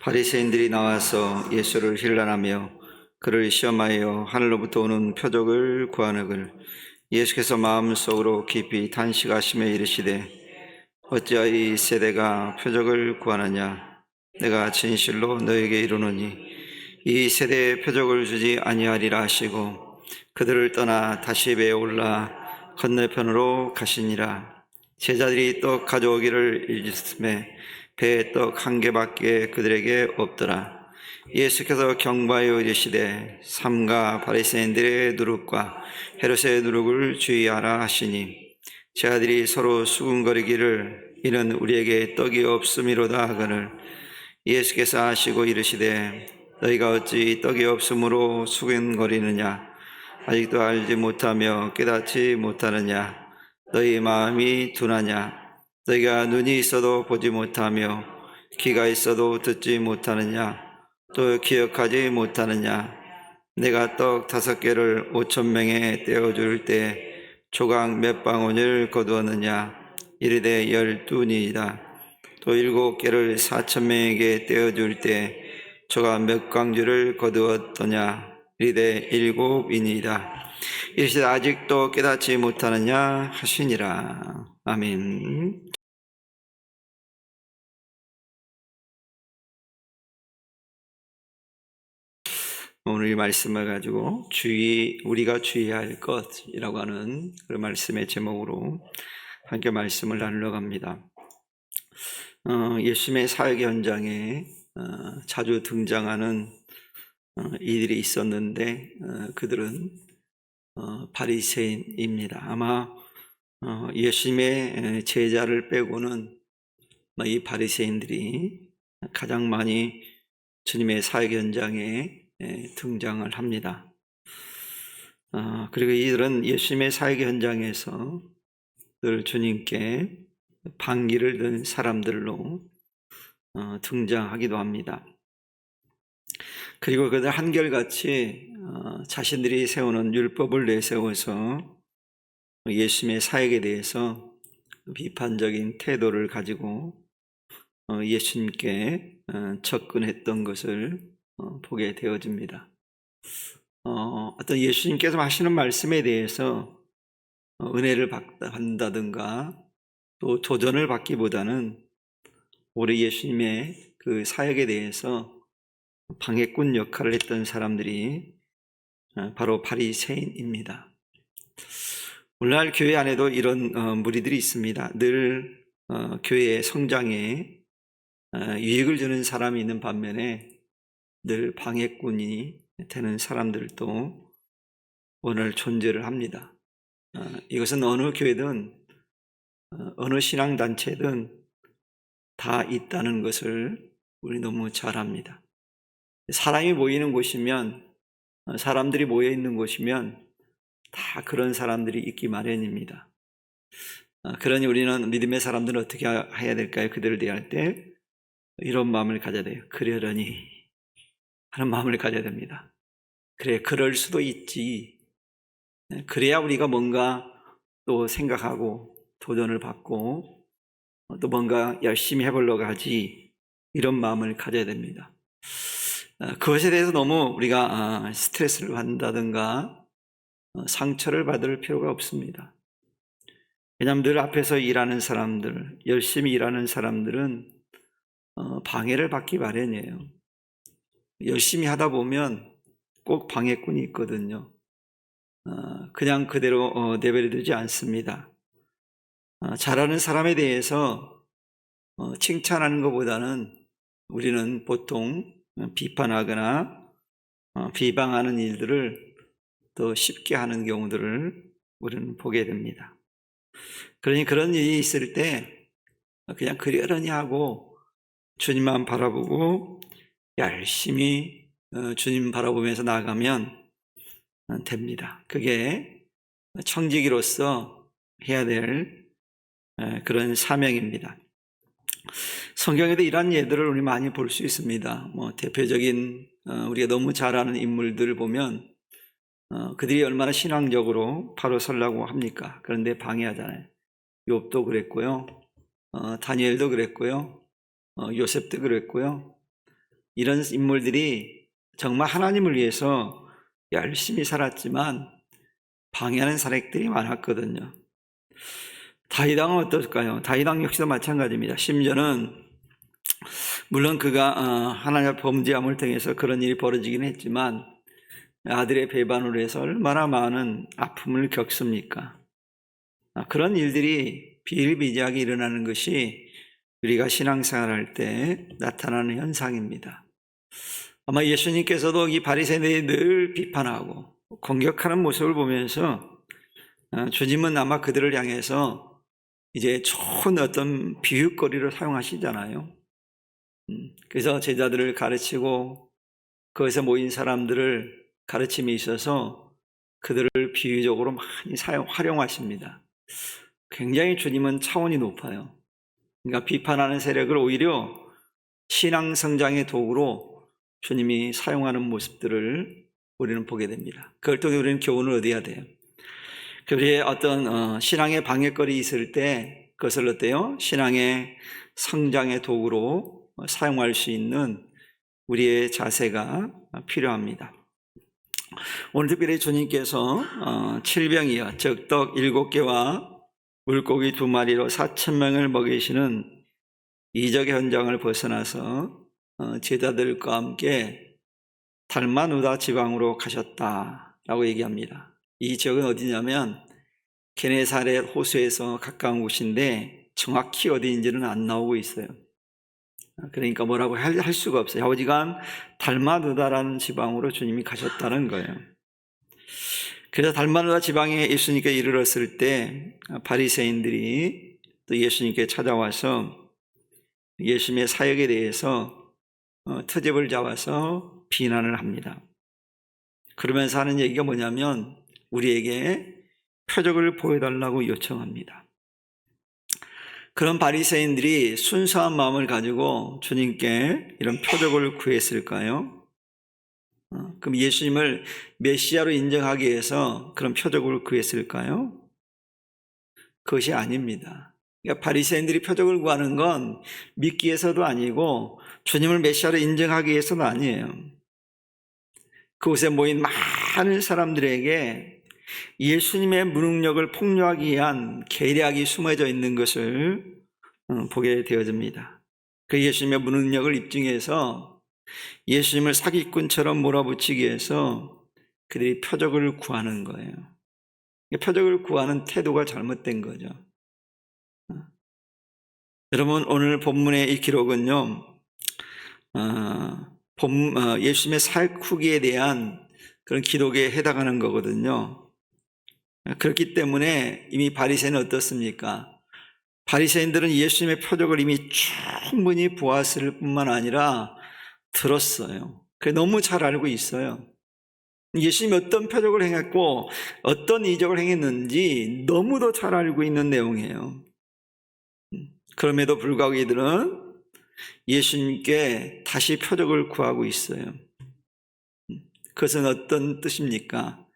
바리새인들이 나와서 예수를 힐난하며 그를 시험하여 하늘로부터 오는 표적을 구하느길 예수께서 마음속으로 깊이 탄식하시며 이르시되 어찌하여 이 세대가 표적을 구하느냐. 내가 진실로 너에게 이르노니 이 세대에 표적을 주지 아니하리라 하시고 그들을 떠나 다시 배에 올라 건너편으로 가시니라. 제자들이 떡 가져오기를 잊었음에 배에 떡 한 개밖에 그들에게 없더라. 예수께서 경고하여 이르시되 삼가 바리새인들의 누룩과 헤롯의 누룩을 주의하라 하시니 제자들이 서로 수군거리기를 이는 우리에게 떡이 없음이로다 하거늘 예수께서 하시고 이르시되 너희가 어찌 떡이 없음으로 수군거리느냐. 아직도 알지 못하며 깨닫지 못하느냐. 너희 마음이 둔하냐. 너희가 눈이 있어도 보지 못하며 귀가 있어도 듣지 못하느냐. 또 기억하지 못하느냐. 내가 떡 5개를 5,000명에 떼어줄 때 조각 몇 방울을 거두었느냐. 이르되 12이다. 또 7개를 4,000명에게 떼어줄 때 조각 몇 광주를 거두었더냐. 이르되 7이니이다. 이르시되 아직도 깨닫지 못하느냐 하시니라. 아멘. 오늘 이 말씀을 가지고 우리가 주의해야 할 것이라고 하는 그 말씀의 제목으로 함께 말씀을 나누려 합니다. 예수님의 사역 현장에 자주 등장하는 이들이 있었는데 그들은 바리새인입니다. 아마 예수님의 제자를 빼고는 이 바리새인들이 가장 많이 주님의 사역 현장에 등장을 합니다. 그리고 이들은 예수님의 사역 현장에서 늘 주님께 반기를 든 사람들로 등장하기도 합니다. 그리고 그들 한결같이 자신들이 세우는 율법을 내세워서 예수님의 사역에 대해서 비판적인 태도를 가지고 예수님께 접근했던 것을 보게 되어집니다. 어떤 예수님께서 하시는 말씀에 대해서 은혜를 받는다든가 또 도전을 받기보다는 우리 예수님의 그 사역에 대해서 방해꾼 역할을 했던 사람들이 바로 바리새인입니다. 오늘날 교회 안에도 이런 무리들이 있습니다. 늘 교회의 성장에 유익을 주는 사람이 있는 반면에 늘 방해꾼이 되는 사람들도 오늘 존재를 합니다. 이것은 어느 교회든 어느 신앙단체든 다 있다는 것을 우리 너무 잘 압니다. 사람이 모이는 곳이면 사람들이 모여 있는 곳이면 다 그런 사람들이 있기 마련입니다. 그러니 우리는 믿음의 사람들은 어떻게 해야 될까요? 그들을 대할 때 이런 마음을 가져야 돼요. 그러려니 하는 마음을 가져야 됩니다. 그래, 그럴 수도 있지. 그래야 우리가 뭔가 또 생각하고 도전을 받고 또 뭔가 열심히 해보려고 하지. 이런 마음을 가져야 됩니다. 그것에 대해서 너무 우리가 스트레스를 받는다든가 상처를 받을 필요가 없습니다. 왜냐하면 늘 앞에서 일하는 사람들, 열심히 일하는 사람들은 방해를 받기 마련이에요. 열심히 하다 보면 꼭 방해꾼이 있거든요. 그냥 그대로 내버려두지 않습니다. 잘하는 사람에 대해서 칭찬하는 것보다는 우리는 보통 비판하거나 비방하는 일들을 더 쉽게 하는 경우들을 우리는 보게 됩니다. 그러니 그런 일이 있을 때 그냥 그러려니 하고 주님만 바라보고 열심히 주님 바라보면서 나아가면 됩니다. 그게 청지기로서 해야 될 그런 사명입니다. 성경에도 이런 예들을 우리 많이 볼 수 있습니다. 대표적인 우리가 너무 잘 아는 인물들을 보면 그들이 얼마나 신앙적으로 바로 서려고 합니까? 그런데 방해하잖아요. 욥도 그랬고요. 다니엘도 그랬고요. 요셉도 그랬고요. 이런 인물들이 정말 하나님을 위해서 열심히 살았지만 방해하는 사례들이 많았거든요. 다윗왕은 어떨까요? 다윗왕 역시도 마찬가지입니다. 심지어는 물론 그가 하나님의 범죄함을 통해서 그런 일이 벌어지긴 했지만 아들의 배반으로 해서 얼마나 많은 아픔을 겪습니까? 그런 일들이 비일비재하게 일어나는 것이 우리가 신앙생활할 때 나타나는 현상입니다. 아마 예수님께서도 이 바리새인들이 늘 비판하고 공격하는 모습을 보면서 주님은 아마 그들을 향해서 이제 좋은 어떤 비유거리를 사용하시잖아요. 그래서 제자들을 가르치고 거기서 모인 사람들을 가르침에 있어서 그들을 비유적으로 많이 활용하십니다. 굉장히 주님은 차원이 높아요. 그러니까 비판하는 세력을 오히려 신앙 성장의 도구로 주님이 사용하는 모습들을 우리는 보게 됩니다. 그걸 통해 우리는 교훈을 얻어야 돼요. 우리의 어떤 신앙의 방해거리 있을 때 그것을 어때요? 신앙의 성장의 도구로 사용할 수 있는 우리의 자세가 필요합니다. 오늘 특별히 주님께서 칠병이여 즉 떡 7개와 물고기 2마리로 4,000명을 먹이시는 이적의 현장을 벗어나서 제자들과 함께 달마누다 지방으로 가셨다라고 얘기합니다. 이 지역은 어디냐면 게네사렛 호수에서 가까운 곳인데 정확히 어디인지는 안 나오고 있어요. 그러니까 뭐라고 할 수가 없어요. 어지간 달마누다라는 지방으로 주님이 가셨다는 거예요. 그래서 달마누다 지방에 예수님께 이르렀을 때 바리새인들이 또 예수님께 찾아와서 예수님의 사역에 대해서 트집을 잡아서 비난을 합니다. 그러면서 하는 얘기가 뭐냐면 우리에게 표적을 보여달라고 요청합니다. 그런 바리새인들이 순수한 마음을 가지고 주님께 이런 표적을 구했을까요? 그럼 예수님을 메시아로 인정하기 위해서 그런 표적을 구했을까요? 그것이 아닙니다. 그러니까 바리새인들이 표적을 구하는 건 믿기 위해서도 아니고 주님을 메시아로 인정하기 위해서도 아니에요. 그곳에 모인 많은 사람들에게 예수님의 무능력을 폭로하기 위한 계략이 숨어져 있는 것을 보게 되어집니다. 그 예수님의 무능력을 입증해서 예수님을 사기꾼처럼 몰아붙이기 위해서 그들이 표적을 구하는 거예요. 표적을 구하는 태도가 잘못된 거죠. 여러분 오늘 본문의 이 기록은요 예수님의 사역 후기에 대한 그런 기록에 해당하는 거거든요. 그렇기 때문에 이미 바리새인은 어떻습니까? 바리새인들은 예수님의 표적을 이미 충분히 보았을 뿐만 아니라 들었어요. 그래 너무 잘 알고 있어요. 예수님이 어떤 표적을 행했고 어떤 이적을 행했는지 너무도 잘 알고 있는 내용이에요. 그럼에도 불구하고 이들은 예수님께 다시 표적을 구하고 있어요. 그것은 어떤 뜻입니까?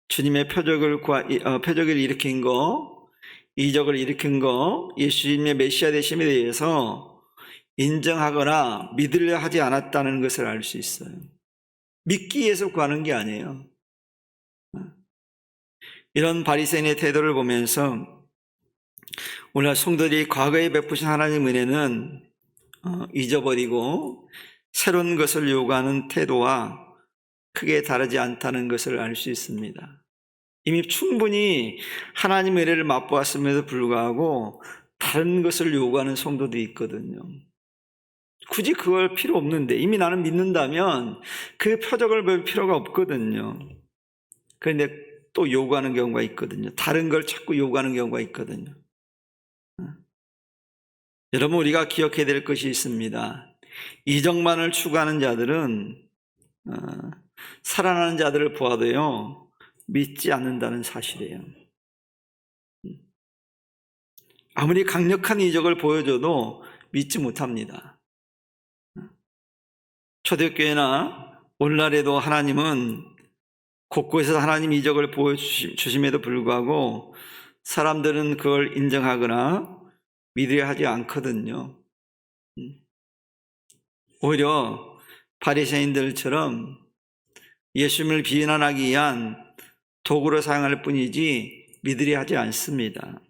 주님의 표적을 일으킨 거, 이적을 일으킨 거, 예수님의 메시아 되심에 대해서 인정하거나 믿으려 하지 않았다는 것을 알 수 있어요. 믿기 위해서 구하는 게 아니에요. 이런 바리새인의 태도를 보면서 오늘 성도들이 과거에 베푸신 하나님 은혜는 잊어버리고 새로운 것을 요구하는 태도와 크게 다르지 않다는 것을 알 수 있습니다. 이미 충분히 하나님의 은혜를 맛보았음에도 불구하고 다른 것을 요구하는 성도들이 있거든요. 굳이 그걸 필요 없는데 이미 나는 믿는다면 그 표적을 볼 필요가 없거든요. 그런데 또 요구하는 경우가 있거든요. 다른 걸 자꾸 요구하는 경우가 있거든요. 여러분 우리가 기억해야 될 것이 있습니다. 이적만을 추구하는 자들은 살아나는 자들을 보아도요 믿지 않는다는 사실이에요. 아무리 강력한 이적을 보여줘도 믿지 못합니다. 초대교회나 오늘날에도 하나님은 곳곳에서 하나님 이적을 보여주심에도 불구하고 사람들은 그걸 인정하거나 믿으려 하지 않거든요. 오히려 바리새인들처럼 예수님을 비난하기 위한 도구로 사용할 뿐이지 믿으려 하지 않습니다.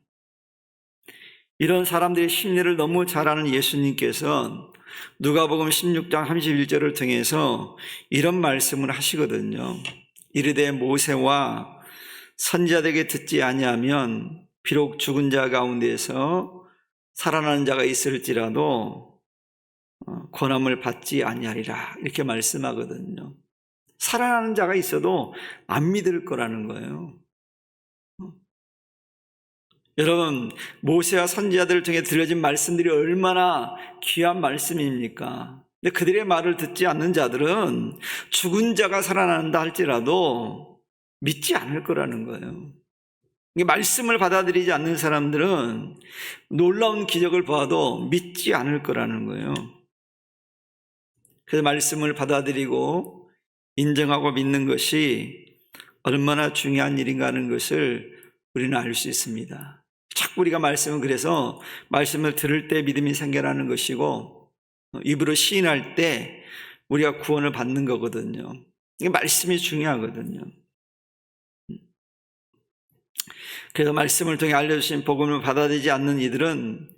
이런 사람들의 심리를 너무 잘 아는 예수님께서 누가복음 16장 31절을 통해서 이런 말씀을 하시거든요. 이르되 모세와 선지자들에게 듣지 아니하면 비록 죽은 자 가운데서 살아나는 자가 있을지라도 권함을 받지 아니하리라, 이렇게 말씀하거든요. 살아나는 자가 있어도 안 믿을 거라는 거예요. 여러분, 모세와 선지자들을 통해 들려진 말씀들이 얼마나 귀한 말씀입니까? 근데 그들의 말을 듣지 않는 자들은 죽은 자가 살아난다 할지라도 믿지 않을 거라는 거예요. 말씀을 받아들이지 않는 사람들은 놀라운 기적을 보아도 믿지 않을 거라는 거예요. 그래서 말씀을 받아들이고 인정하고 믿는 것이 얼마나 중요한 일인가 하는 것을 우리는 알 수 있습니다. 자꾸 우리가 그래서 말씀을 들을 때 믿음이 생겨나는 것이고 입으로 시인할 때 우리가 구원을 받는 거거든요. 이게 말씀이 중요하거든요. 그래서 말씀을 통해 알려주신 복음을 받아들이지 않는 이들은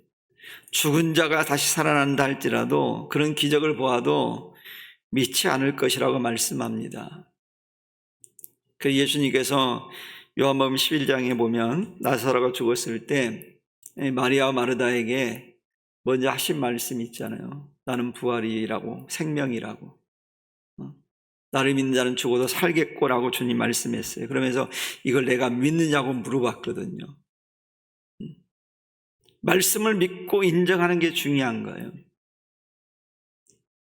죽은 자가 다시 살아난다 할지라도 그런 기적을 보아도 믿지 않을 것이라고 말씀합니다. 그 예수님께서 요한복음 11장에 보면 나사로가 죽었을 때 마리아와 마르다에게 먼저 하신 말씀이 있잖아요. 나는 부활이라고, 생명이라고, 나를 믿는 자는 죽어도 살겠고라고 주님 말씀했어요. 그러면서 이걸 내가 믿느냐고 물어봤거든요. 말씀을 믿고 인정하는 게 중요한 거예요.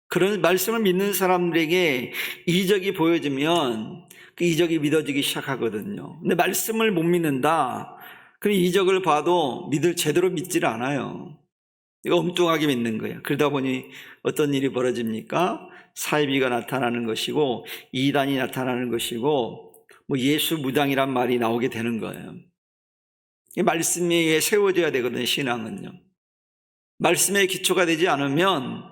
그런 말씀을 믿는 사람들에게 이적이 보여지면 그 이적이 믿어지기 시작하거든요. 근데 말씀을 못 믿는다, 그럼 이적을 봐도 제대로 믿지를 않아요. 이거 엉뚱하게 믿는 거예요. 그러다 보니 어떤 일이 벌어집니까? 사이비가 나타나는 것이고 이단이 나타나는 것이고 예수 무당이란 말이 나오게 되는 거예요. 말씀에 의해 세워져야 되거든요. 신앙은요. 말씀에 기초가 되지 않으면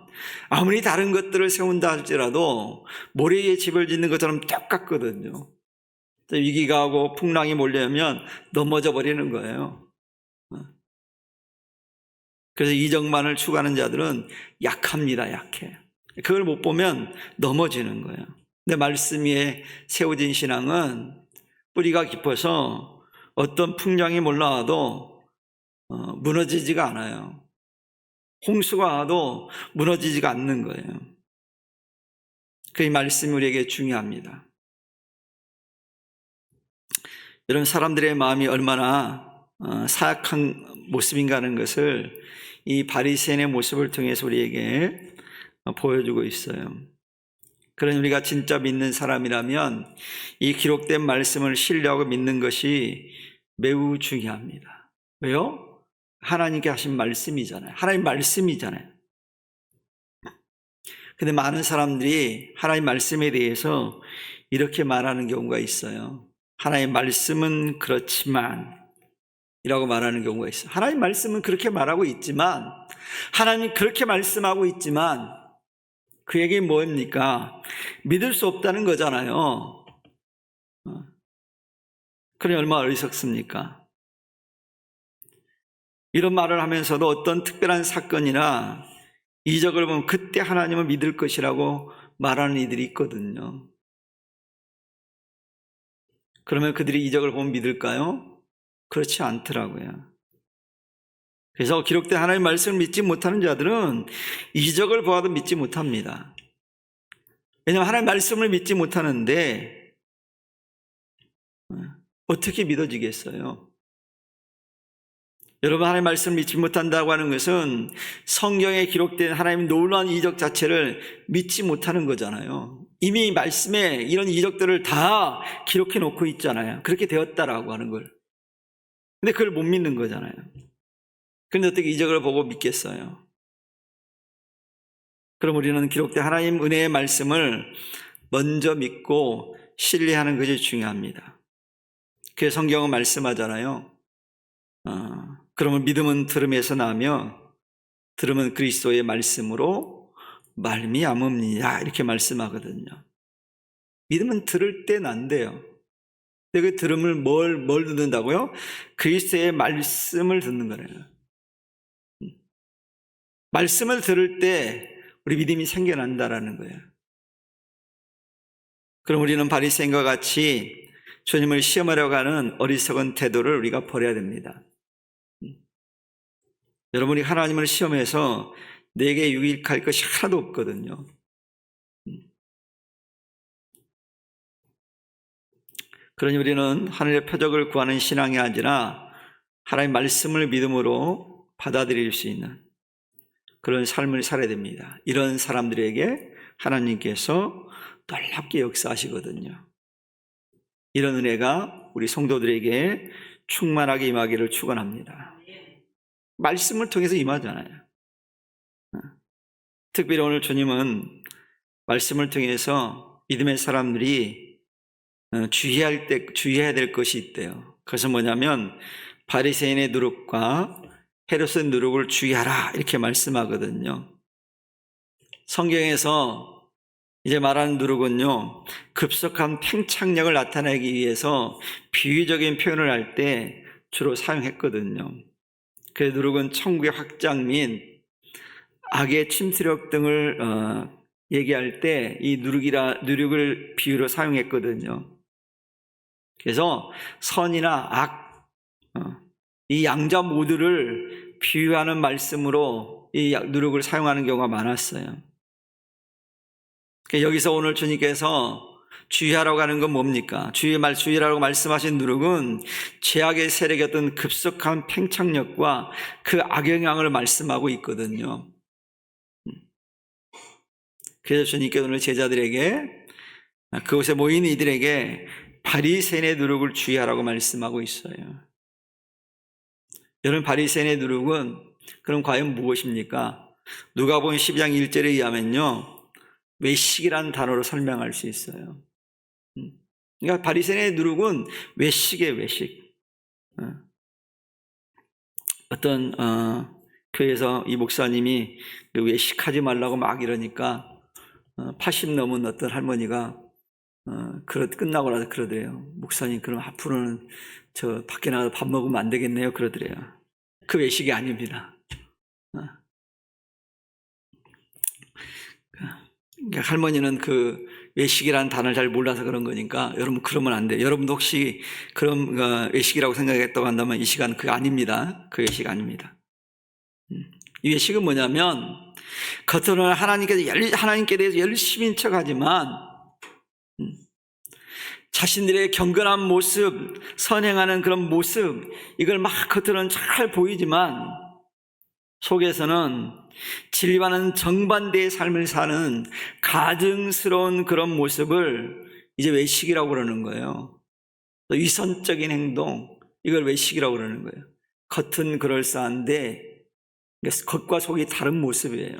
아무리 다른 것들을 세운다 할지라도 모래에 집을 짓는 것처럼 똑같거든요. 위기가 오고 풍랑이 몰려오면 넘어져 버리는 거예요. 그래서 이적만을 추구하는 자들은 약합니다. 약해. 그걸 못 보면 넘어지는 거예요. 근데 말씀 위에 세워진 신앙은 뿌리가 깊어서 어떤 풍랑이 몰려와도 무너지지가 않아요. 홍수가 와도 무너지지가 않는 거예요. 그 말씀이 우리에게 중요합니다. 이런 사람들의 마음이 얼마나 사악한 모습인가 하는 것을 이 바리새인의 모습을 통해서 우리에게 보여주고 있어요. 그러니 우리가 진짜 믿는 사람이라면 이 기록된 말씀을 신뢰하고 믿는 것이 매우 중요합니다. 왜요? 하나님께 하신 말씀이잖아요. 하나님 말씀이잖아요. 근데 많은 사람들이 하나님 말씀에 대해서 이렇게 말하는 경우가 있어요. 하나님 말씀은 그렇지만 이라고 말하는 경우가 있어요. 하나님 말씀은 그렇게 말하고 있지만, 하나님이 그렇게 말씀하고 있지만 그 얘기 뭡니까? 믿을 수 없다는 거잖아요. 그러니 얼마나 어리석습니까? 이런 말을 하면서도 어떤 특별한 사건이나 이적을 보면 그때 하나님을 믿을 것이라고 말하는 이들이 있거든요. 그러면 그들이 이적을 보면 믿을까요? 그렇지 않더라고요. 그래서 기록된 하나님의 말씀을 믿지 못하는 자들은 이적을 보아도 믿지 못합니다. 왜냐하면 하나님의 말씀을 믿지 못하는데 어떻게 믿어지겠어요? 여러분, 하나님의 말씀을 믿지 못한다고 하는 것은 성경에 기록된 하나님의 놀라운 이적 자체를 믿지 못하는 거잖아요. 이미 말씀에 이런 이적들을 다 기록해 놓고 있잖아요. 그렇게 되었다라고 하는 걸. 근데 그걸 못 믿는 거잖아요. 그런데 어떻게 이적을 보고 믿겠어요? 그럼 우리는 기록된 하나님 은혜의 말씀을 먼저 믿고 신뢰하는 것이 중요합니다. 그래서 성경은 말씀하잖아요. 그러면 믿음은 들음에서 나며 들음은 그리스도의 말씀으로 말미암음이냐 이렇게 말씀하거든요. 믿음은 들을 때 난대요. 근데 그 들음을 뭘 듣는다고요? 그리스도의 말씀을 듣는 거예요. 말씀을 들을 때 우리 믿음이 생겨난다라는 거예요. 그럼 우리는 바리새인과 같이 주님을 시험하려고 하는 어리석은 태도를 우리가 버려야 됩니다. 여러분이 하나님을 시험해서 내게 유익할 것이 하나도 없거든요. 그러니 우리는 하늘의 표적을 구하는 신앙이 아니라 하나님의 말씀을 믿음으로 받아들일 수 있는 그런 삶을 살아야 됩니다. 이런 사람들에게 하나님께서 놀랍게 역사하시거든요. 이런 은혜가 우리 성도들에게 충만하게 임하기를 축원합니다. 말씀을 통해서 임하잖아요. 특별히 오늘 주님은 말씀을 통해서 믿음의 사람들이 주의해야 될 것이 있대요. 그것은 뭐냐면 바리새인의 누룩과 헤롯의 누룩을 주의하라 이렇게 말씀하거든요. 성경에서 이제 말하는 누룩은요, 급속한 팽창력을 나타내기 위해서 비유적인 표현을 할 때 주로 사용했거든요. 그 누룩은 천국의 확장 및 악의 침투력 등을 얘기할 때 이 누룩을 비유로 사용했거든요. 그래서 선이나 악, 이 양자 모두를 비유하는 말씀으로 이 누룩을 사용하는 경우가 많았어요. 여기서 오늘 주님께서 주의하라고 하는 건 뭡니까? 주의하라고 말씀하신 누룩은 죄악의 세력의 어떤 급속한 팽창력과 그 악영향을 말씀하고 있거든요. 그래서 주님께서 오늘 제자들에게, 그곳에 모인 이들에게 바리새인의 누룩을 주의하라고 말씀하고 있어요. 여러분, 바리새인의 누룩은 그럼 과연 무엇입니까? 누가복음 12장 1절에 의하면요, 외식이라는 단어로 설명할 수 있어요. 그러니까 바리새인의 누룩은 외식이에요, 외식. 어떤 교회에서 이 목사님이 외식하지 말라고 막 이러니까 80 넘은 어떤 할머니가 끝나고 나서 그러더래요. 목사님, 그럼 앞으로는 저 밖에 나가서 밥 먹으면 안 되겠네요, 그러더래요. 그 외식이 아닙니다. 그러니까 할머니는 그 외식이라는 단어를 잘 몰라서 그런 거니까 여러분 그러면 안 돼요. 여러분도 혹시 그런 외식이라고 생각했다고 한다면 이 시간 그게 아닙니다. 그 외식 아닙니다. 이 외식은 뭐냐면 겉으로는 하나님께 대해서 열심인 척하지만 자신들의 경건한 모습, 선행하는 그런 모습, 이걸 막 겉으로는 잘 보이지만 속에서는 진리와는 정반대의 삶을 사는 가증스러운 그런 모습을 이제 외식이라고 그러는 거예요. 위선적인 행동, 이걸 외식이라고 그러는 거예요. 겉은 그럴싸한데 겉과 속이 다른 모습이에요.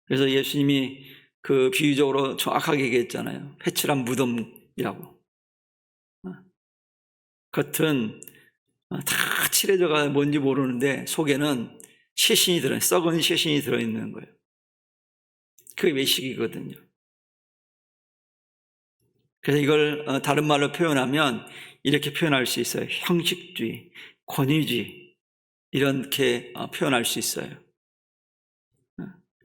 그래서 예수님이 그 비유적으로 정확하게 얘기했잖아요. 회칠한 무덤이라고. 겉은 다 칠해져가 뭔지 모르는데 속에는 시신이 썩은 시신이 들어있는 거예요. 그게 외식이거든요. 그래서 이걸 다른 말로 표현하면 이렇게 표현할 수 있어요. 형식주의, 권위주의, 이렇게 표현할 수 있어요.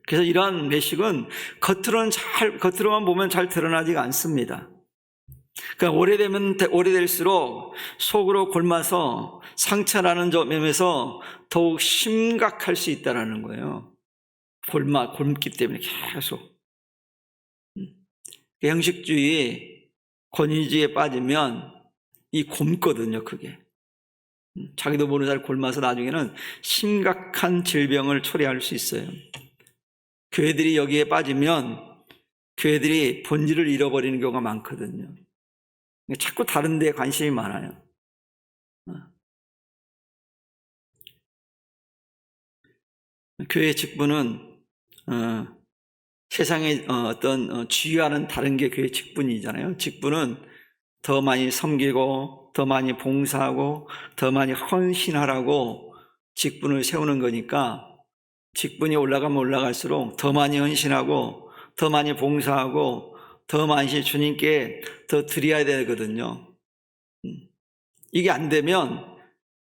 그래서 이러한 외식은 겉으로만 보면 잘 드러나지가 않습니다. 그러니까 오래될수록 속으로 골마서 상처나는 점에서 더욱 심각할 수 있다는 거예요. 곪기 때문에 계속. 형식주의, 권위주의에 빠지면 이 곪거든요, 그게. 자기도 모르는 사람이 골마서 나중에는 심각한 질병을 초래할 수 있어요. 교회들이 여기에 빠지면 교회들이 본질을 잃어버리는 경우가 많거든요. 자꾸 다른 데에 관심이 많아요. 교회의 직분은 세상의 어떤 주의와는 다른 게 교회의 직분이잖아요. 직분은 더 많이 섬기고 더 많이 봉사하고 더 많이 헌신하라고 직분을 세우는 거니까 직분이 올라가면 올라갈수록 더 많이 헌신하고 더 많이 봉사하고 더 많이 주님께 더 드려야 되거든요. 이게 안 되면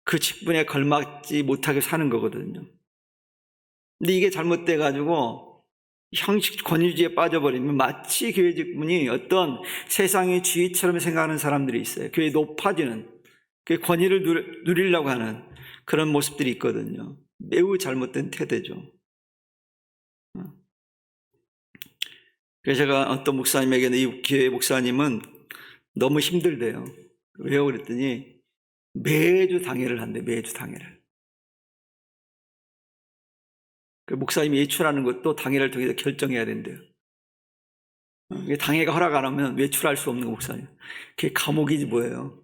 그 직분에 걸맞지 못하게 사는 거거든요. 근데 이게 잘못돼 가지고 형식 권위주의에 빠져버리면 마치 교회 직분이 어떤 세상의 주의처럼 생각하는 사람들이 있어요. 교회 높아지는, 그 권위를 누리려고 하는 그런 모습들이 있거든요. 매우 잘못된 태도죠. 그래서 제가 어떤 목사님에게 이 교회 목사님은 너무 힘들대요. 왜요? 그랬더니 매주 당회를 한대. 매주 당회를. 그 목사님이 외출하는 것도 당회를 통해서 결정해야 된대요. 당회가 허락 안 하면 외출할 수 없는 목사님. 그게 감옥이지 뭐예요.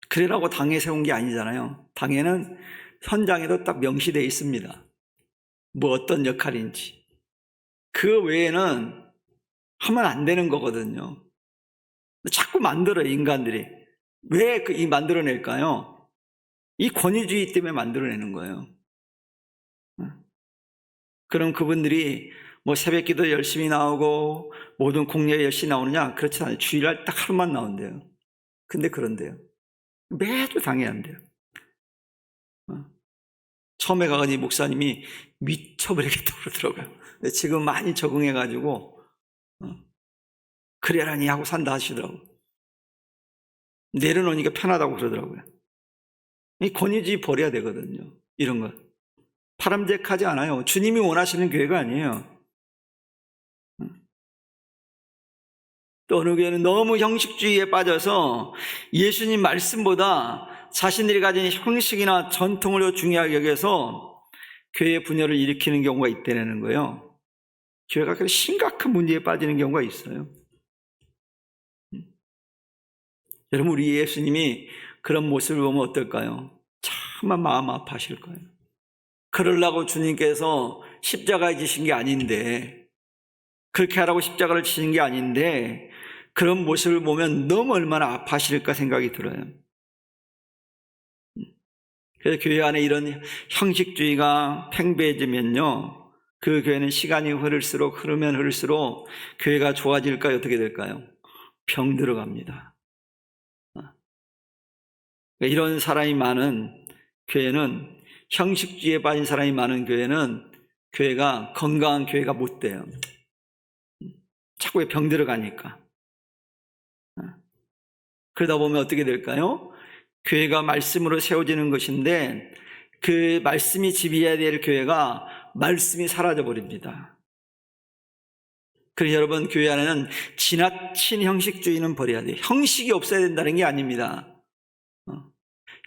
그래라고 당회 세운 게 아니잖아요. 당회는 현장에도 딱 명시되어 있습니다. 뭐 어떤 역할인지. 그 외에는 하면 안 되는 거거든요. 자꾸 만들어요, 인간들이. 왜 이 만들어낼까요? 이 권위주의 때문에 만들어내는 거예요. 그럼 그분들이 뭐 새벽 기도 열심히 나오고 모든 공예에 열심히 나오느냐? 그렇지 않아요. 주일날 딱 하루만 나온대요. 근데 그런데요. 매주 당해한대요. 처음에 가더니 목사님이 미쳐버리겠다고 그러더라고요. 근데 지금 많이 적응해가지고 그래라니 하고 산다 하시더라고요. 내려놓으니까 편하다고 그러더라고요. 이 권위주의 버려야 되거든요. 이런 것. 바람직하지 않아요. 주님이 원하시는 교회가 아니에요. 또 어느 교회는 너무 형식주의에 빠져서 예수님 말씀보다 자신들이 가진 형식이나 전통을 중요하게 여겨서 교회 분열을 일으키는 경우가 있다는 거예요. 교회가 그렇게 심각한 문제에 빠지는 경우가 있어요. 여러분, 우리 예수님이 그런 모습을 보면 어떨까요? 참 마음 아파하실 거예요. 그러려고 주님께서 십자가에 지신 게 아닌데, 그렇게 하라고 십자가를 지신 게 아닌데, 그런 모습을 보면 너무 얼마나 아파하실까 생각이 들어요. 그래서 교회 안에 이런 형식주의가 팽배해지면요, 그 교회는 시간이 흐르면 흐를수록 교회가 좋아질까요? 어떻게 될까요? 병 들어갑니다. 이런 사람이 많은 교회는, 형식주의에 빠진 사람이 많은 교회는 교회가 건강한 교회가 못 돼요. 자꾸 병 들어가니까. 그러다 보면 어떻게 될까요? 교회가 말씀으로 세워지는 것인데 그 말씀이 지배해야 될 교회가 말씀이 사라져 버립니다. 그래서 여러분, 교회 안에는 지나친 형식주의는 버려야 돼요. 형식이 없어야 된다는 게 아닙니다.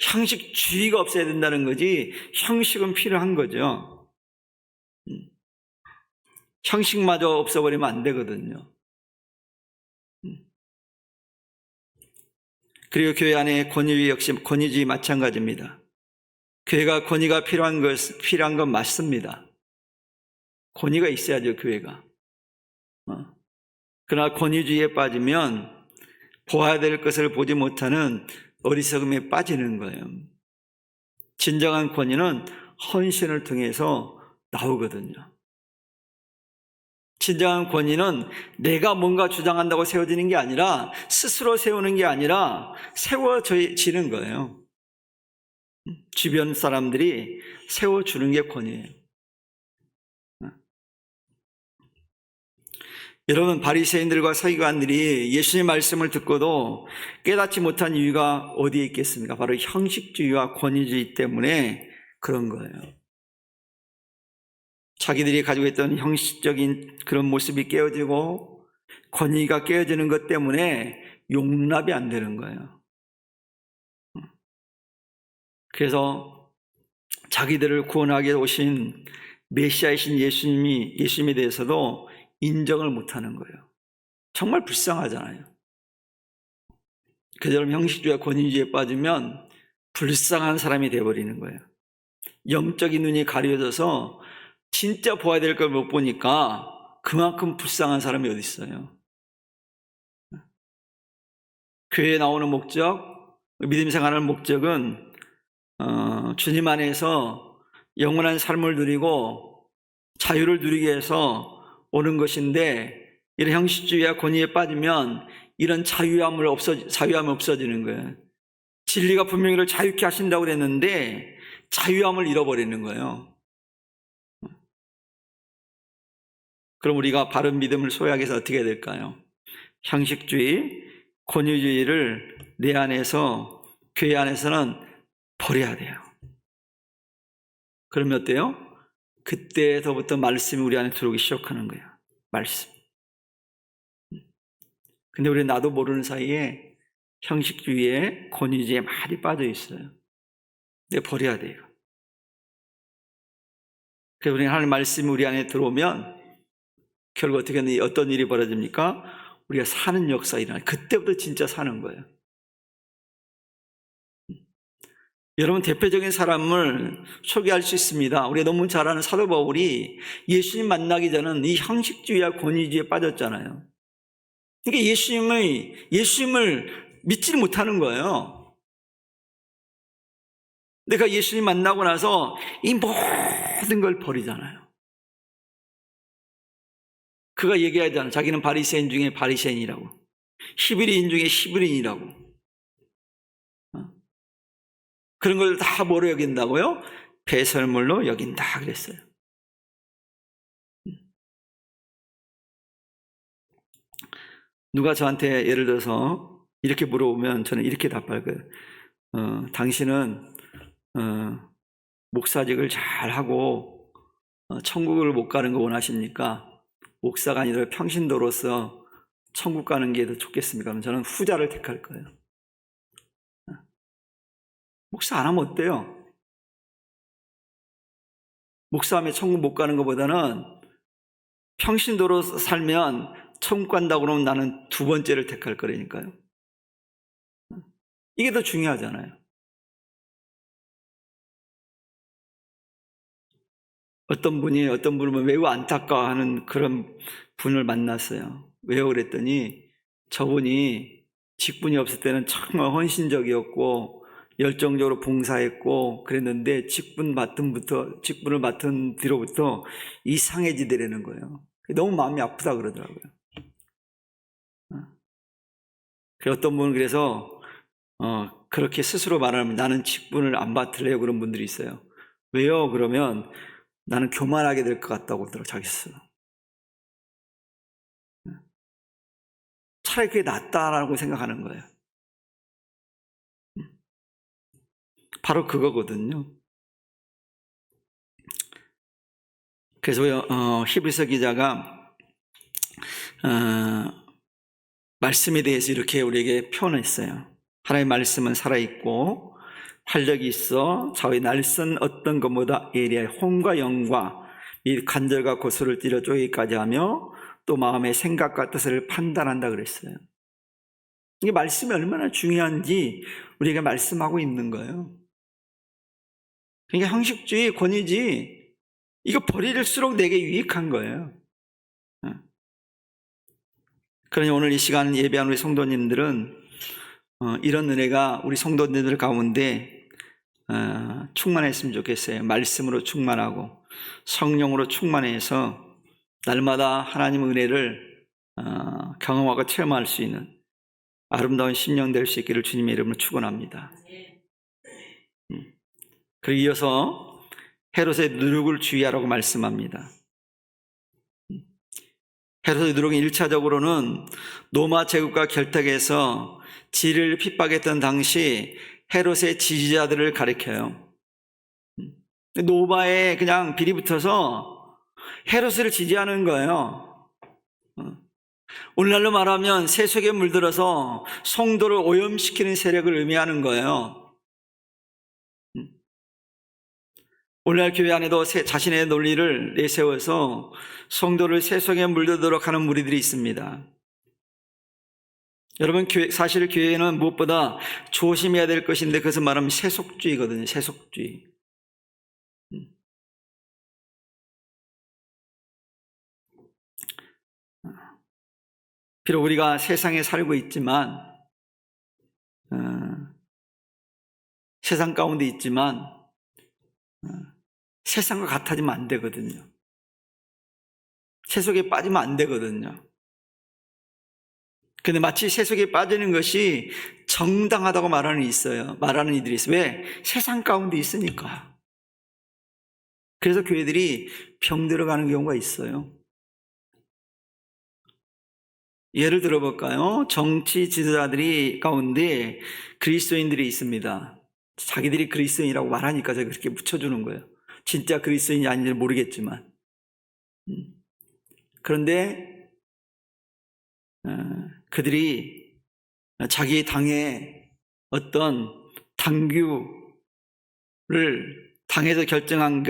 형식주의가 없어야 된다는 거지 형식은 필요한 거죠. 형식마저 없어버리면 안 되거든요. 그리고 교회 안에 권위주의 역시 권위주의 마찬가지입니다. 교회가 권위가 필요한 건 맞습니다. 권위가 있어야죠, 교회가. 그러나 권위주의에 빠지면 보아야 될 것을 보지 못하는 어리석음에 빠지는 거예요. 진정한 권위는 헌신을 통해서 나오거든요. 진정한 권위는 내가 뭔가 주장한다고 세워지는 게 아니라, 스스로 세우는 게 아니라 세워지는 거예요. 주변 사람들이 세워주는 게 권위예요. 여러분, 바리새인들과 서기관들이 예수님의 말씀을 듣고도 깨닫지 못한 이유가 어디에 있겠습니까? 바로 형식주의와 권위주의 때문에 그런 거예요. 자기들이 가지고 있던 형식적인 그런 모습이 깨어지고 권위가 깨어지는 것 때문에 용납이 안 되는 거예요. 그래서 자기들을 구원하게 오신 메시아이신 예수님에 대해서도 인정을 못하는 거예요. 정말 불쌍하잖아요. 그처럼 형식주의와 권위주의에 빠지면 불쌍한 사람이 되어버리는 거예요. 영적인 눈이 가려져서 진짜 보아야 될 걸 못 보니까 그만큼 불쌍한 사람이 어디 있어요. 교회에 나오는 목적, 믿음 생활하는 목적은 주님 안에서 영원한 삶을 누리고 자유를 누리기 위해서 오는 것인데, 이런 형식주의와 권위에 빠지면 이런 자유함이 없어지는 거예요. 진리가 분명히 이를 자유케 하신다고 그랬는데 자유함을 잃어버리는 거예요. 그럼 우리가 바른 믿음을 소유하기 위해서 어떻게 해야 될까요? 형식주의, 권위주의를 내 안에서, 교회 안에서는 버려야 돼요. 그러면 어때요? 그때서부터 말씀이 우리 안에 들어오기 시작하는 거예요. 말씀. 근데 우리 나도 모르는 사이에 형식주의에, 권위주의에 많이 빠져 있어요. 근데 버려야 돼요. 그래서 우리 하나님 말씀이 우리 안에 들어오면 결국 어떤 일이 벌어집니까? 우리가 사는 역사가 일어나요. 그때부터 진짜 사는 거예요. 여러분, 대표적인 사람을 소개할 수 있습니다. 우리가 너무 잘 아는 사도 바울이 예수님 만나기 전은 이 형식주의와 권위주의에 빠졌잖아요. 그러니까 예수님을 믿지를 못하는 거예요. 내가 예수님 만나고 나서 이 모든 걸 버리잖아요. 그가 얘기하잖아요. 자기는 바리새인 중에 바리새인이라고, 11인 중에 11인이라고. 그런 걸 다 뭐로 여긴다고요? 배설물로 여긴다 그랬어요. 누가 저한테 예를 들어서 이렇게 물어보면 저는 이렇게 답할 거예요. 당신은 목사직을 잘하고 천국을 못 가는 거 원하십니까? 목사가 아니라 평신도로서 천국 가는 게 더 좋겠습니까? 그럼 저는 후자를 택할 거예요. 목사 안 하면 어때요? 목사하면 천국 못 가는 것보다는 평신도로 살면 천국 간다고 그러면 나는 두 번째를 택할 거라니까요. 이게 더 중요하잖아요. 어떤 분을 매우 안타까워하는 그런 분을 만났어요. 왜요? 그랬더니 저분이 직분이 없을 때는 정말 헌신적이었고 열정적으로 봉사했고 그랬는데 직분을 맡은 뒤로부터 이상해지더라는 거예요. 너무 마음이 아프다 그러더라고요. 어떤 분은 그래서 그렇게 스스로 말하면 나는 직분을 안 맡을래요 그런 분들이 있어요. 왜요? 그러면 나는 교만하게 될 것 같다고 그러더라고요. 자기 스스로. 차라리 그게 낫다라고 생각하는 거예요. 바로 그거거든요. 그래서 히브리서 기자가 말씀에 대해서 이렇게 우리에게 표현했어요. 하나님의 말씀은 살아있고 활력이 있어 좌우의 날선 어떤 것보다 예리하여 혼과 영과 이 관절과 고소를 찌르 쪼개기까지 하며 또 마음의 생각과 뜻을 판단한다 그랬어요. 이게 말씀이 얼마나 중요한지 우리가 말씀하고 있는 거예요. 그러니까 형식주의, 권위주의 이거 버릴수록 내게 유익한 거예요. 그러니 오늘 이 시간 예배하는 우리 성도님들은 이런 은혜가 우리 성도님들 가운데 충만했으면 좋겠어요. 말씀으로 충만하고 성령으로 충만해서 날마다 하나님의 은혜를 경험하고 체험할 수 있는 아름다운 심령 될 수 있기를 주님의 이름으로 축원합니다. 그리고 이어서 헤롯의 누룩을 주의하라고 말씀합니다. 헤롯의 누룩은 1차적으로는 로마 제국과 결탁해서 지리를 핍박했던 당시 헤롯의 지지자들을 가리켜요. 노바에 그냥 비리 붙어서 헤롯을 지지하는 거예요. 오늘날로 말하면 세속에 물들어서 성도를 오염시키는 세력을 의미하는 거예요. 오늘날 교회 안에도 자신의 논리를 내세워서 성도를 세속에 물들도록 하는 무리들이 있습니다. 여러분, 사실 교회는 무엇보다 조심해야 될 것인데 그것은 말하면 세속주의거든요. 세속주의. 비록 우리가 세상에 살고 있지만 세상 가운데 있지만 세상과 같아지면 안 되거든요. 세속에 빠지면 안 되거든요. 근데 마치 세속에 빠지는 것이 정당하다고 말하는 이들이 있어요. 왜? 세상 가운데 있으니까. 그래서 교회들이 병들어가는 경우가 있어요. 예를 들어볼까요? 정치 지도자들이 가운데 그리스도인들이 있습니다. 자기들이 그리스도인이라고 말하니까 제가 그렇게 붙여주는 거예요. 진짜 그리스도인이 아닌지 모르겠지만. 그런데 그들이 자기 당의 어떤 당규를 당에서 결정한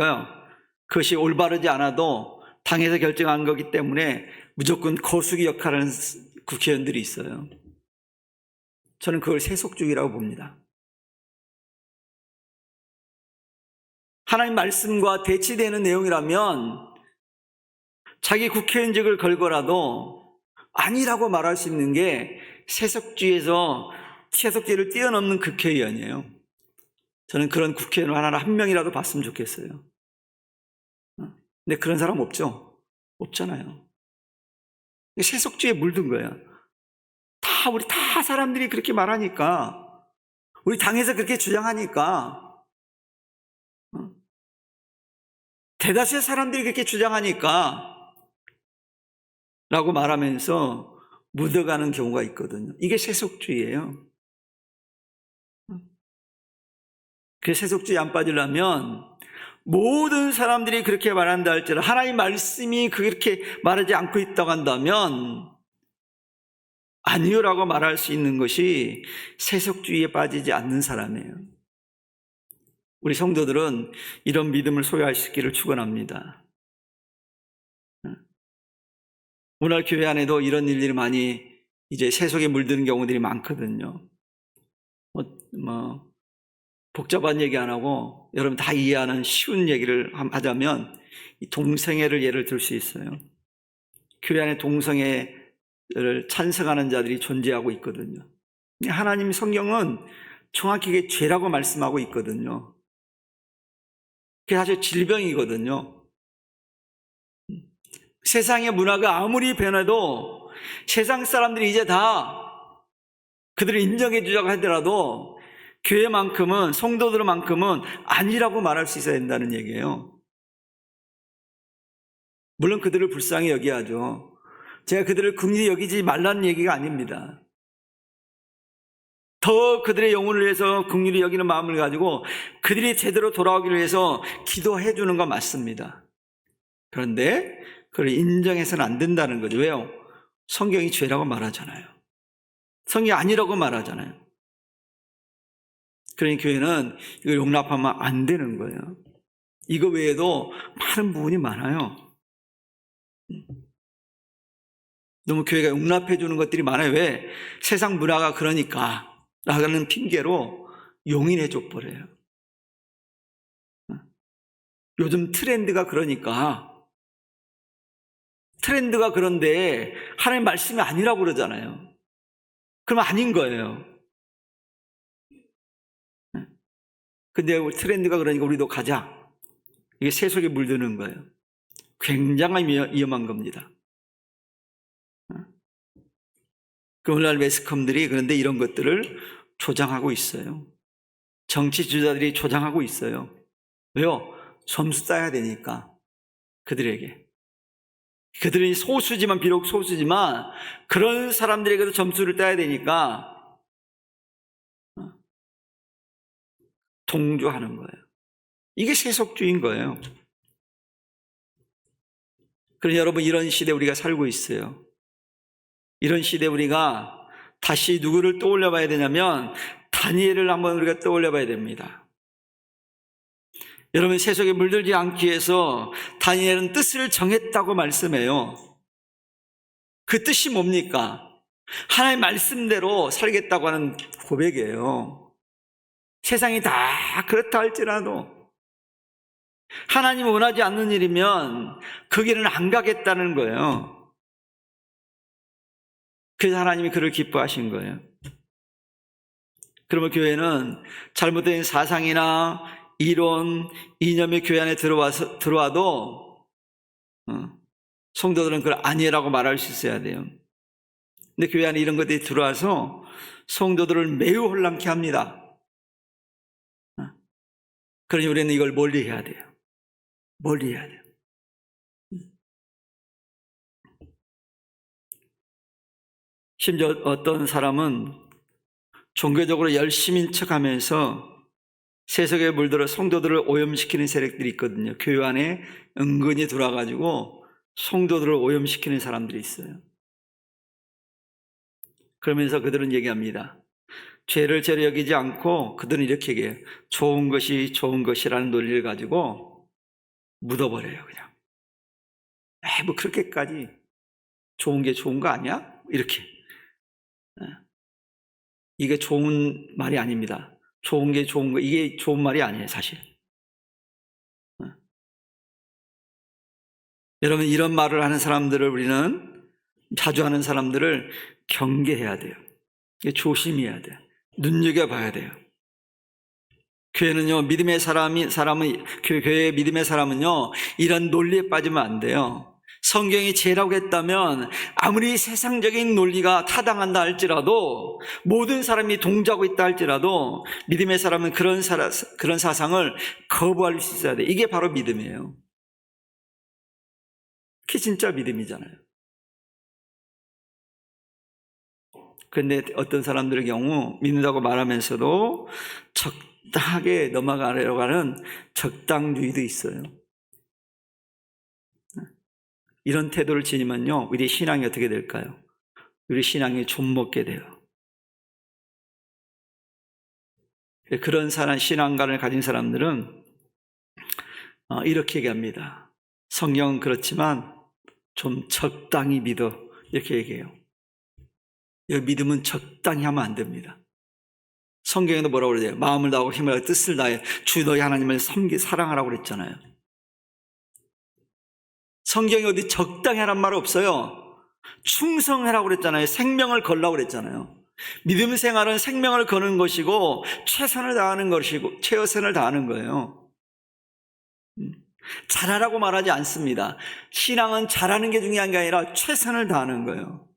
그것이 올바르지 않아도 당에서 결정한 거기 때문에 무조건 거수기 역할을 하는 국회의원들이 있어요. 저는 그걸 세속주의라고 봅니다. 하나님 말씀과 대치되는 내용이라면 자기 국회의원직을 걸고라도 아니라고 말할 수 있는 게 세속주의를 뛰어넘는 국회의원이에요. 저는 그런 국회의원 하나 한 명이라도 봤으면 좋겠어요. 근데 그런 사람 없죠? 없잖아요. 세속주의에 물든 거예요. 우리 다 사람들이 그렇게 말하니까, 우리 당에서 그렇게 주장하니까, 대다수의 사람들이 그렇게 주장하니까 라고 말하면서 묻어가는 경우가 있거든요. 이게 세속주의예요. 그 세속주의 안 빠지려면 모든 사람들이 그렇게 말한다 할지라도 하나님 말씀이 그렇게 말하지 않고 있다고 한다면 아니요라고 말할 수 있는 것이 세속주의에 빠지지 않는 사람이에요. 우리 성도들은 이런 믿음을 소유할 수 있기를 축원합니다. 오늘 교회 안에도 이런 일들이 많이 이제 세속에 물드는 경우들이 많거든요. 복잡한 얘기 안 하고 여러분 다 이해하는 쉬운 얘기를 하자면 동성애를 예를 들 수 있어요. 교회 안에 동성애를 찬성하는 자들이 존재하고 있거든요. 하나님 성경은 정확히 이게 죄라고 말씀하고 있거든요. 그게 사실 질병이거든요. 세상의 문화가 아무리 변해도 세상 사람들이 이제 다 그들을 인정해 주자고 하더라도 교회만큼은, 성도들만큼은 아니라고 말할 수 있어야 된다는 얘기예요. 물론 그들을 불쌍히 여겨야죠. 제가 그들을 긍휼히 여기지 말라는 얘기가 아닙니다. 더 그들의 영혼을 위해서 긍휼히 여기는 마음을 가지고 그들이 제대로 돌아오기를 위해서 기도해 주는 건 맞습니다. 그런데 그걸 인정해서는 안 된다는 거죠. 왜요? 성경이 죄라고 말하잖아요. 성경이 아니라고 말하잖아요. 그러니 교회는 이걸 용납하면 안 되는 거예요. 이거 외에도 많은 부분이 많아요. 너무 교회가 용납해 주는 것들이 많아요. 왜? 세상 문화가 그러니까 라는 핑계로 용인해 줘 버려요. 요즘 트렌드가 그러니까, 트렌드가 그런데 하나님 말씀이 아니라고 그러잖아요. 그럼 아닌 거예요. 근데 트렌드가 그러니까 우리도 가자. 이게 세속에 물드는 거예요. 굉장히 위험한 겁니다. 그 오늘날 매스컴들이 그런데 이런 것들을 조장하고 있어요. 정치 지도자들이 조장하고 있어요. 왜요? 점수 따야 되니까. 그들에게. 그들은 소수지만, 비록 소수지만 그런 사람들에게도 점수를 따야 되니까 동조하는 거예요. 이게 세속주의인 거예요. 그러니 여러분, 이런 시대에 우리가 살고 있어요. 이런 시대에 우리가 다시 누구를 떠올려 봐야 되냐면 다니엘을 한번 우리가 떠올려 봐야 됩니다. 여러분, 세속에 물들지 않기 위해서 다니엘은 뜻을 정했다고 말씀해요. 그 뜻이 뭡니까? 하나님의 말씀대로 살겠다고 하는 고백이에요. 세상이 다 그렇다 할지라도 하나님이 원하지 않는 일이면 그 길은 안 가겠다는 거예요. 그래서 하나님이 그를 기뻐하신 거예요. 그러면 교회는 잘못된 사상이나 이론, 이념이 교회 안에 들어와도 성도들은 그걸 아니라고 말할 수 있어야 돼요. 근데 교회 안에 이런 것들이 들어와서 성도들을 매우 혼란케 합니다. 그러니 우리는 이걸 멀리 해야 돼요. 멀리 해야 돼요. 심지어 어떤 사람은 종교적으로 열심인 척하면서 세속에 물들어 성도들을 오염시키는 세력들이 있거든요. 교회 안에 은근히 들어와가지고 성도들을 오염시키는 사람들이 있어요. 그러면서 그들은 얘기합니다. 죄를 죄로 여기지 않고 그들은 이렇게 얘기해요. 좋은 것이 좋은 것이라는 논리를 가지고 묻어버려요. 그냥 뭐 그렇게까지 좋은 게 좋은 거 아니야? 이렇게. 이게 좋은 말이 아닙니다. 좋은 게 좋은 거, 이게 좋은 말이 아니에요, 사실. 여러분, 이런 말을 하는 사람들을 우리는, 자주 하는 사람들을 경계해야 돼요. 조심해야 돼요. 눈여겨봐야 돼요. 교회는요, 교회의 믿음의 사람은요, 이런 논리에 빠지면 안 돼요. 성경이 죄라고 했다면 아무리 세상적인 논리가 타당한다 할지라도, 모든 사람이 동조하고 있다 할지라도 믿음의 사람은 그런 사상을 거부할 수 있어야 돼. 이게 바로 믿음이에요. 그게 진짜 믿음이잖아요. 그런데 어떤 사람들의 경우 믿는다고 말하면서도 적당하게 넘어가려고 하는 적당주의도 있어요. 이런 태도를 지니면요, 우리 신앙이 어떻게 될까요? 우리 신앙이 좀먹게 돼요. 그런 신앙관을 가진 사람들은 이렇게 얘기합니다. 성경은 그렇지만 좀 적당히 믿어, 이렇게 얘기해요. 이 믿음은 적당히 하면 안 됩니다. 성경에도 뭐라고 그러죠? 마음을 다하고 힘을 다하고 뜻을 다해 주 너희 하나님을 사랑하라고 그랬잖아요. 성경에 어디 적당히 하란 말 없어요. 충성하라고 그랬잖아요. 생명을 걸라고 그랬잖아요. 믿음 생활은 생명을 거는 것이고 최선을 다하는 것이고 최선을 다하는 거예요. 잘하라고 말하지 않습니다. 신앙은 잘하는 게 중요한 게 아니라 최선을 다하는 거예요.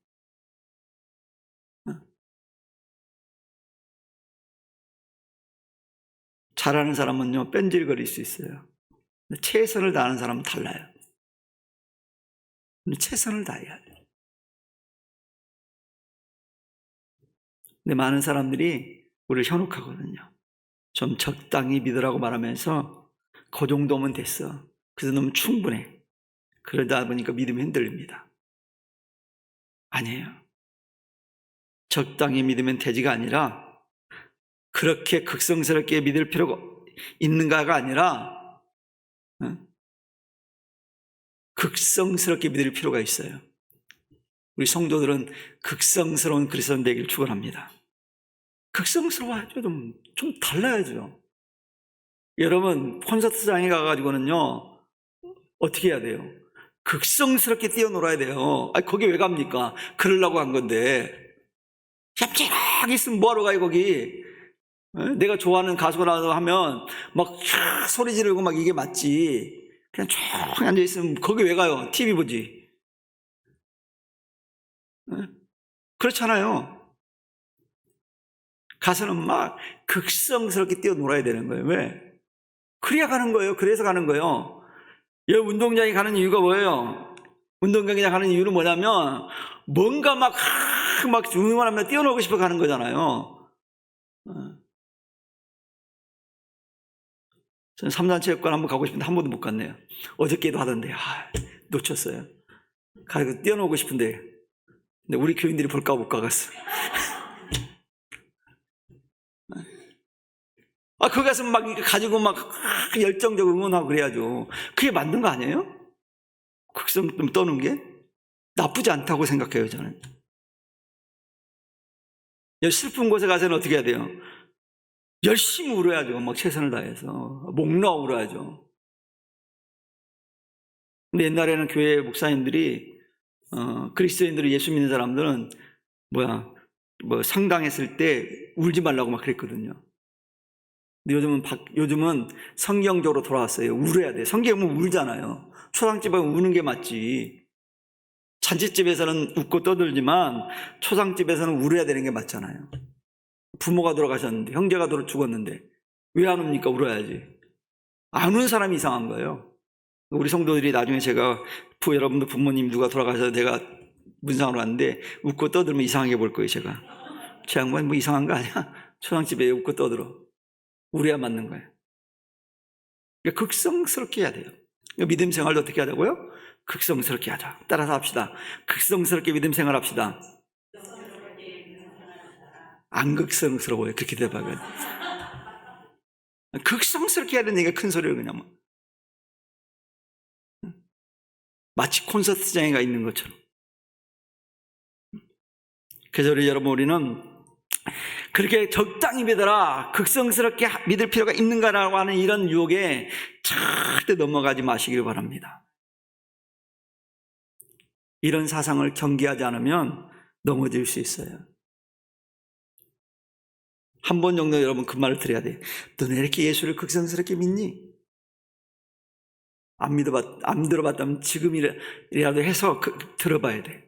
잘하는 사람은요, 뺀질거릴 수 있어요. 최선을 다하는 사람은 달라요. 최선을 다해야 돼요. 근데 많은 사람들이 우리를 현혹하거든요. 좀 적당히 믿으라고 말하면서 그 정도면 됐어. 그래서 너무 충분해. 그러다 보니까 믿음이 흔들립니다. 아니에요. 적당히 믿으면 되지가 아니라 그렇게 극성스럽게 믿을 필요가 있는가가 아니라 극성스럽게 믿을 필요가 있어요. 우리 성도들은 극성스러운 그리스도인 되기를 축원합니다. 극성스러워야죠. 좀 달라야죠. 여러분, 콘서트장에 가가지고는요, 어떻게 해야 돼요? 극성스럽게 뛰어놀아야 돼요. 거기 왜 갑니까? 그러려고 한 건데. 얌전하게 있으면 뭐하러 가요, 거기? 내가 좋아하는 가수가 나와서 하면 막 소리 지르고 막 이게 맞지. 그냥 조용히 앉아있으면 거기 왜 가요? TV 보지. 그렇잖아요. 가서는 막 극성스럽게 뛰어놀아야 되는 거예요. 왜? 그래야 가는 거예요. 그래서 가는 거예요. 여기 운동장에 가는 이유가 뭐예요? 운동장에 가는 이유는 뭐냐면 뭔가 막 응원하면 뛰어놀고 싶어 가는 거잖아요. 저는 삼단체육관 한번 가고 싶은데 한 번도 못 갔네요. 어저께도 하던데 놓쳤어요. 가서 뛰어놀고 싶은데 근데 우리 교인들이 볼까 못 가겠어. 거기 가서 막 가지고 막 열정적으로 응원하고 그래야죠. 그게 맞는 거 아니에요? 극성 좀 떠는 게 나쁘지 않다고 생각해요, 저는. 슬픈 곳에 가서는 어떻게 해야 돼요? 열심히 울어야죠. 막 최선을 다해서 목 놓아 울어야죠. 근데 옛날에는 교회 목사님들이 그리스도인들이 예수 믿는 사람들은 상당했을 때 울지 말라고 막 그랬거든요. 근데 요즘은 성경적으로 돌아왔어요. 울어야 돼. 성경은 울잖아요. 초상집은 우는 게 맞지. 잔치집에서는 웃고 떠들지만 초상집에서는 울어야 되는 게 맞잖아요. 부모가 돌아가셨는데, 형제가 죽었는데 왜 안 웁니까? 울어야지. 안 우는 사람이 이상한 거예요. 우리 성도들이 나중에 제가 여러분도 부모님 누가 돌아가셔서 내가 문상으로 왔는데 웃고 떠들면 이상하게 볼 거예요. 제가 제 양반 뭐 이상한 거 아니야? 초상집에 웃고 떠들어. 울어야 맞는 거예요. 그러니까 극성스럽게 해야 돼요. 그러니까 믿음 생활도 어떻게 하자고요? 극성스럽게 하자. 따라서 합시다. 극성스럽게 믿음 생활 합시다. 안 극성스러워요. 그렇게 대박은. 극성스럽게 해야 되는 얘기가 큰 소리를 그냥 마치 콘서트장에 가 있는 것처럼. 그래서 우리는 그렇게 적당히 믿어라, 극성스럽게 믿을 필요가 있는가라고 하는 이런 유혹에 절대 넘어가지 마시길 바랍니다. 이런 사상을 경계하지 않으면 넘어질 수 있어요. 한 번 정도 여러분 그 말을 들어야 돼. 너네 이렇게 예수를 극성스럽게 믿니? 안 들어봤다면 지금이라도 해서 들어봐야 돼.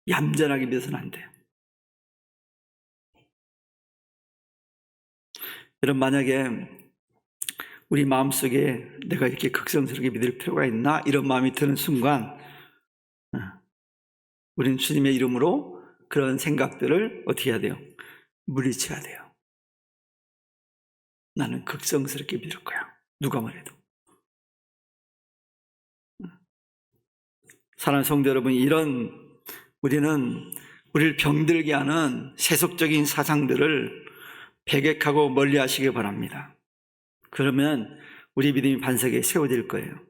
얌전하게 믿어서는 안 돼요. 여러분, 만약에 우리 마음속에 내가 이렇게 극성스럽게 믿을 필요가 있나? 이런 마음이 드는 순간 우리는 주님의 이름으로 그런 생각들을 어떻게 해야 돼요? 물리쳐야 돼요. 나는 극성스럽게 믿을 거야. 누가 말해도. 사랑하는 성도 여러분, 우리는 우리를 병들게 하는 세속적인 사상들을 배격하고 멀리 하시기 바랍니다. 그러면 우리 믿음이 반석에 세워질 거예요.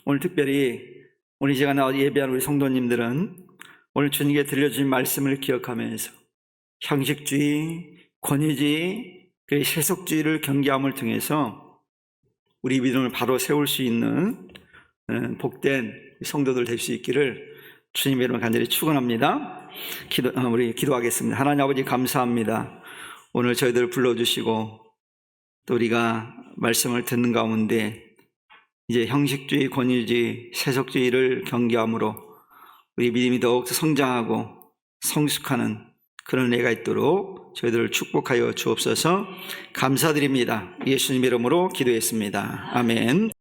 오늘 특별히 오늘 제가 나와 예배한 우리 성도님들은 오늘 주님께 들려주신 말씀을 기억하면서 형식주의, 권위주의, 세속주의를 경계함을 통해서 우리 믿음을 바로 세울 수 있는 복된 성도들 될 수 있기를 주님의 이름으로 간절히 축원합니다. 우리 기도하겠습니다. 하나님 아버지, 감사합니다. 오늘 저희들을 불러주시고 또 우리가 말씀을 듣는 가운데 이제 형식주의, 권위주의, 세속주의를 경계함으로 우리 믿음이 더욱 성장하고 성숙하는 그런 애가 있도록 저희들을 축복하여 주옵소서. 감사드립니다. 예수님 이름으로 기도했습니다. 아멘.